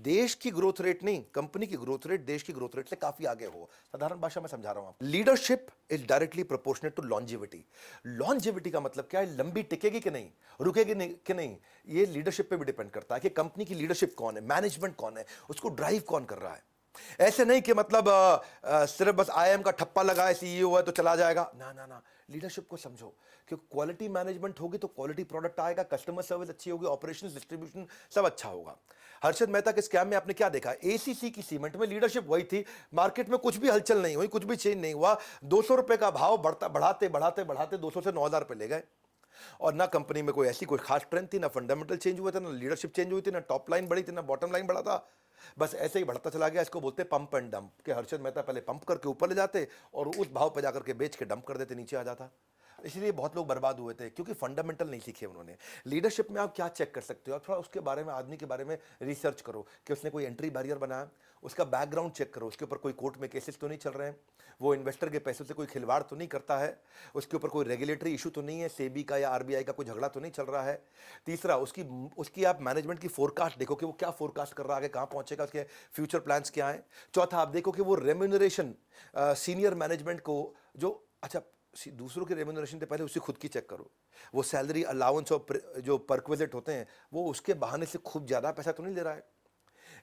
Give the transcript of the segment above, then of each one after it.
देश की growth rate नहीं, कंपनी की ग्रोथ रेट देश की ग्रोथ रेट से काफी आगे हो। साधारण भाषा में समझा रहा हूं। आप leadership is directly proportionate to longevity. Longevity का मतलब क्या है? लंबी टिकेगी कि नहीं, रुकेगी नहीं कि नहीं, ये लीडरशिप पे भी डिपेंड करता है कि कंपनी की लीडरशिप कौन है, मैनेजमेंट कौन है, उसको ड्राइव कौन कर रहा है। ऐसे नहीं कि मतलब सिर्फ बस आईएम का ठप्पा लगाए, सीईओ है तो चला जाएगा। ना ना ना, लीडरशिप को समझो कि क्वालिटी मैनेजमेंट होगी तो क्वालिटी प्रोडक्ट आएगा, कस्टमर सर्विस अच्छी होगी, ऑपरेशंस डिस्ट्रीब्यूशन सब अच्छा होगा। हर्षद मेहता के स्कैम में आपने क्या देखा? एसीसी की सीमेंट में लीडरशिप वही थी, मार्केट में कुछ भी हलचल नहीं हुई, कुछ भी चेंज नहीं हुआ, 200 रुपए का भाव बढ़ता बढ़ाते बढ़ाते बढ़ाते 200 से 9,000 रुपए ले गए। और ना कंपनी में कोई ऐसी कोई खास स्ट्रेंथ थी, ना फंडामेंटल चेंज हुए थे, ना लीडरशिप चेंज हुई थी, ना टॉप लाइन बढ़ी थी, ना बॉटम लाइन बढ़ा था। बस ऐसे ही बढ़ता चला गया। इसको बोलते पंप एंड डंप, कि हर्षद मेहता पहले पंप करके ऊपर ले जाते और उस भाव पे जाकर के बेच के डंप कर देते, नीचे आ जाता। इसलिए बहुत लोग बर्बाद हुए थे, क्योंकि फंडामेंटल नहीं सीखे उन्होंने। लीडरशिप में आप क्या चेक कर सकते हो? आप थोड़ा उसके बारे में, आदमी के बारे में रिसर्च करो कि उसने कोई एंट्री बैरियर बनाया, उसका बैकग्राउंड चेक करो, उसके ऊपर कोई कोर्ट में केसेस तो नहीं चल रहे हैं, वो इन्वेस्टर के पैसों से कोई खिलवाड़ तो नहीं करता है, उसके ऊपर कोई रेगुलेटरी इशू तो नहीं है, सेबी का या आरबीआई का कोई झगड़ा तो नहीं चल रहा है। तीसरा, उसकी उसकी आप मैनेजमेंट की फोरकास्ट देखो कि वो क्या फोरकास्ट कर रहा है, कहाँ पहुंचेगा, उसके फ्यूचर प्लान्स क्या है। चौथा, आप देखो कि वो रेम्यूनरेशन सीनियर मैनेजमेंट को जो, अच्छा दूसरों के रेम्यूनरेशन से पहले उसकी खुद की चेक करो। वो सैलरी अलाउंस और जो परक्विजिट होते हैं, वो उसके बहाने से खूब ज्यादा पैसा तो नहीं ले रहा है।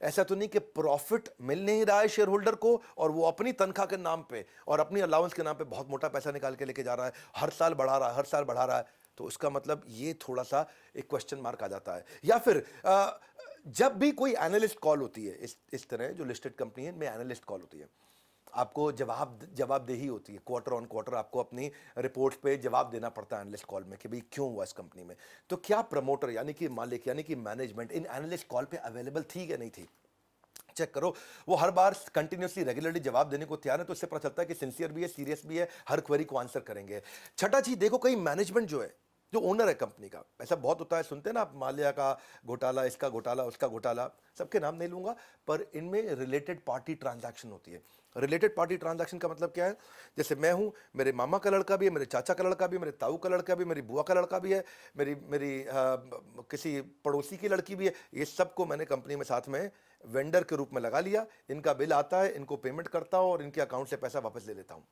ऐसा तो नहीं कि प्रॉफिट मिल नहीं रहा है शेयर होल्डर को और वो अपनी तनख्वाह के नाम पे और अपनी अलाउंस के नाम पे बहुत मोटा पैसा निकाल के लेके जा रहा है, हर साल बढ़ा रहा है, हर साल बढ़ा रहा है। तो उसका मतलब ये थोड़ा सा एक क्वेश्चन मार्क आ जाता है। या फिर जब भी कोई एनालिस्ट कॉल होती है, इस तरह जो लिस्टेड कंपनी है में एनालिस्ट कॉल होती है, आपको जवाबदेही होती है, क्वार्टर ऑन क्वार्टर आपको अपनी रिपोर्ट पे जवाब देना पड़ता है एनालिस्ट कॉल में कि भाई क्यों हुआ इस कंपनी में। तो क्या प्रमोटर यानी कि मालिक यानी कि मैनेजमेंट इन एनालिस्ट कॉल पे अवेलेबल थी या नहीं थी? चेक करो। वो हर बार कंटिन्यूसली रेगुलरली जवाब देने को तैयार है, तो इससे पता चलता है कि सिंसियर भी है, सीरियस भी है, हर क्वेरी को आंसर करेंगे। छठा चीज देखो, कहीं मैनेजमेंट जो है, जो ओनर है कंपनी का, ऐसा बहुत होता है, सुनते हैं ना आप, माल्या का घोटाला, इसका घोटाला, उसका घोटाला, सबके नाम नहीं लूंगा, पर इनमें रिलेटेड पार्टी ट्रांजैक्शन होती है। रिलेटेड पार्टी ट्रांजैक्शन का मतलब क्या है? जैसे मैं हूं, मेरे मामा का लड़का भी है, मेरे चाचा का लड़का भी है, मेरे ताऊ का लड़का भी, मेरी बुआ का लड़का भी है, मेरी मेरी किसी पड़ोसी की लड़की भी है। ये सबको मैंने कंपनी में साथ में वेंडर के रूप में लगा लिया। इनका बिल आता है, इनको पेमेंट करता हूं और इनके अकाउंट से पैसा वापस ले लेता हूं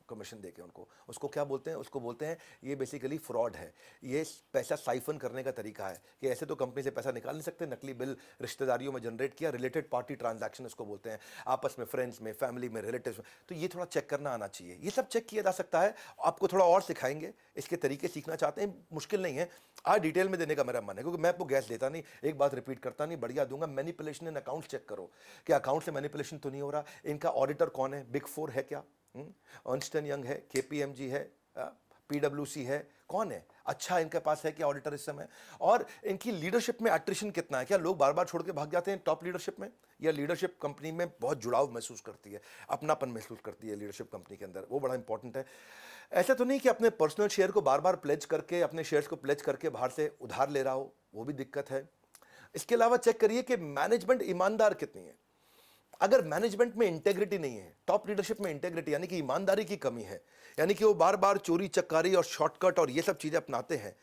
कमीशन देके उनको। उसको क्या बोलते हैं? उसको बोलते हैं, ये बेसिकली फ्रॉड है। ये पैसा साइफन करने का तरीका है कि ऐसे तो कंपनी से पैसा निकाल नहीं सकते, नकली बिल रिश्तेदारियों में जनरेट किया, रिलेटेड पार्टी ट्रांजैक्शन इसको बोलते हैं, आपस में, फ्रेंड्स में, फैमिली में, रिलेटिव्स में। तो ये थोड़ा चेक करना आना चाहिए। ये सब चेक किया जा सकता है। आपको थोड़ा और सिखाएंगे, इसके तरीके सीखना चाहते हैं, मुश्किल नहीं है। आज डिटेल में देने का मेरा मन है, क्योंकि मैं आपको गैस देता नहीं, एक बात रिपीट करता नहीं, बढ़िया दूंगा। मैनिपुलेशन इन अकाउंट चेक करो कि अकाउंट से मैनिपुलेशन तो नहीं हो रहा। इनका ऑडिटर कौन है? बिग फोर है क्या? अर्नस्ट एंड यंग है, केपीएमजी है, पीडब्ल्यूसी है, कौन है? अच्छा इनके पास है क्या ऑडिटर इस समय? और इनकी लीडरशिप में एट्रिशन कितना है? क्या लोग बार बार छोड़ के भाग जाते हैं टॉप लीडरशिप में, या लीडरशिप कंपनी में बहुत जुड़ाव महसूस करती है, अपनापन महसूस करती है लीडरशिप कंपनी के अंदर? वो बड़ा इंपॉर्टेंट है। ऐसा तो नहीं कि अपने पर्सनल शेयर को बार बार प्लेज करके, अपने शेयर्स को प्लेज करके बाहर से उधार ले रहा हो, वो भी दिक्कत है। इसके अलावा चेक करिए कि मैनेजमेंट ईमानदार कितनी है। अगर मैनेजमेंट में इंटेग्रिटी नहीं है, टॉप लीडरशिप में इंटेग्रिटी यानी कि ईमानदारी की कमी है, यानी कि वो बार बार चोरी चकारी और शॉर्टकट और ये सब चीजें अपनाते हैं,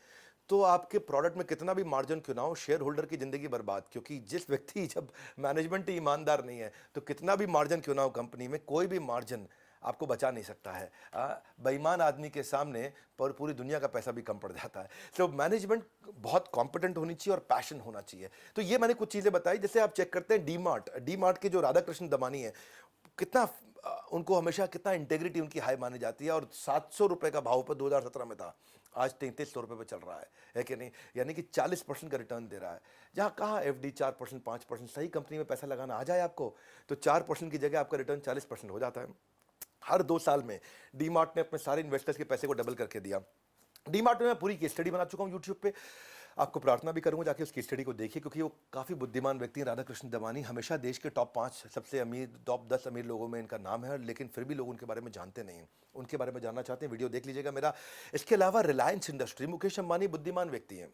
तो आपके प्रोडक्ट में कितना भी मार्जिन क्यों ना हो, शेयर होल्डर की जिंदगी बर्बाद। क्योंकि जिस व्यक्ति, जब मैनेजमेंट ही ईमानदार नहीं है, तो कितना भी मार्जिन क्यों ना हो कंपनी में, कोई भी मार्जिन आपको बचा नहीं सकता है। बेईमान आदमी के सामने पर पूरी दुनिया का पैसा भी कम पड़ जाता है। तो मैनेजमेंट बहुत कॉम्पिटेंट होनी चाहिए और पैशन होना चाहिए। तो ये मैंने कुछ चीजें बताई। जैसे आप चेक करते हैं डी मार्ट के जो राधा कृष्ण दमानी है, कितना उनको हमेशा कितना इंटेग्रिटी उनकी हाई मानी जाती है, और 700 रुपए का भाव पर 2017 में था, आज 3300 रुपए पे चल रहा है कि नहीं? यानी कि 40% का रिटर्न दे रहा है। जहां कहा एफडी 4%, 5%, सही कंपनी में पैसा लगाना आ जाए आपको, तो 4% की जगह आपका रिटर्न 40% हो जाता है। हर 2 साल में डीमार्ट ने अपने सारे इन्वेस्टर्स के पैसे को डबल करके दिया। डीमार्ट में मैं पूरी केस स्टडी बना चुका हूं यूट्यूब पे, आपको प्रार्थना भी करूंगा जाके उस केस स्टडी को देखिए, क्योंकि वो काफ़ी बुद्धिमान व्यक्ति हैं। राधा कृष्ण दमानी हमेशा देश के टॉप 5 सबसे अमीर, टॉप 10 अमीर लोगों में इनका नाम है, लेकिन फिर भी लोग उनके बारे में जानते नहीं हैं। उनके बारे में जानना चाहते हैं, वीडियो देख लीजिएगा मेरा। इसके अलावा रिलायंस इंडस्ट्री, मुकेश अंबानी बुद्धिमान व्यक्ति हैं,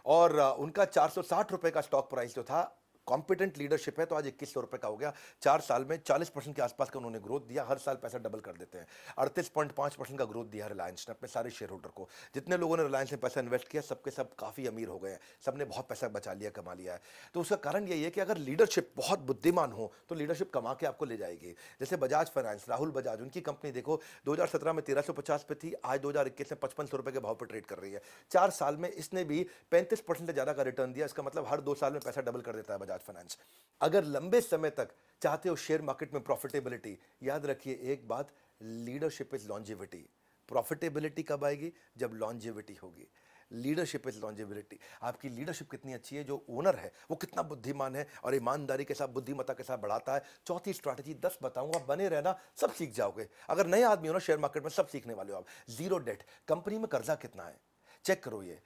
और उनका 460 रुपए का स्टॉक प्राइस जो था, कॉम्पिटेंट लीडरशिप है तो आज 2100 रुपए का हो गया। 4 साल में 40% के आसपास का उन्होंने ग्रोथ दिया, हर साल पैसा डबल कर देते हैं। 38.5% का ग्रोथ दिया रिलायंस ने अपने सारे शेयर होल्डर को। जितने लोगों ने रिलायंस में पैसा इन्वेस्ट किया सबके सब काफ़ी अमीर हो गए हैं, सबने बहुत पैसा बचा लिया, कमा लिया है। तो उसका कारण यही है कि अगर लीडरशिप बहुत बुद्धिमान हो तो लीडरशिप कमा के आपको ले जाएगी। जैसे बजाज फाइनेंस, राहुल बजाज, उनकी कंपनी देखो 2017 में 1350 पे थी, आज 2021 में 5500 रुपए के भाव पर ट्रेड कर रही है। 4 साल में इसने भी 35% से ज्यादा का रिटर्न दिया। इसका मतलब हर 2 साल में पैसा डबल कर देता है बजाज फाइनेंस। अगर लंबे समय तक चाहते हो शेयर मार्केट में प्रॉफिटेबिलिटी, याद रखिए एक बात, लीडरशिप इज लॉन्जिविटी। प्रॉफिटेबिलिटी कब आएगी? जब लॉन्जिविटी होगी। Leadership is longevity. आपकी लीडरशिप कितनी अच्छी है, जो ओनर है वो कितना बुद्धिमान है और ईमानदारी के साथ, बुद्धिमत्ता के साथ बढ़ाता है। चौथी स्ट्रैटेजी 10 बताऊंगा, बने रहना, सब सीख जाओगे। अगर नए आदमी हो ना शेयर मार्केट में, सब सीखने वाले हो आप। Zero date. कंपनी में कर्जा कितना है चेक करो, ये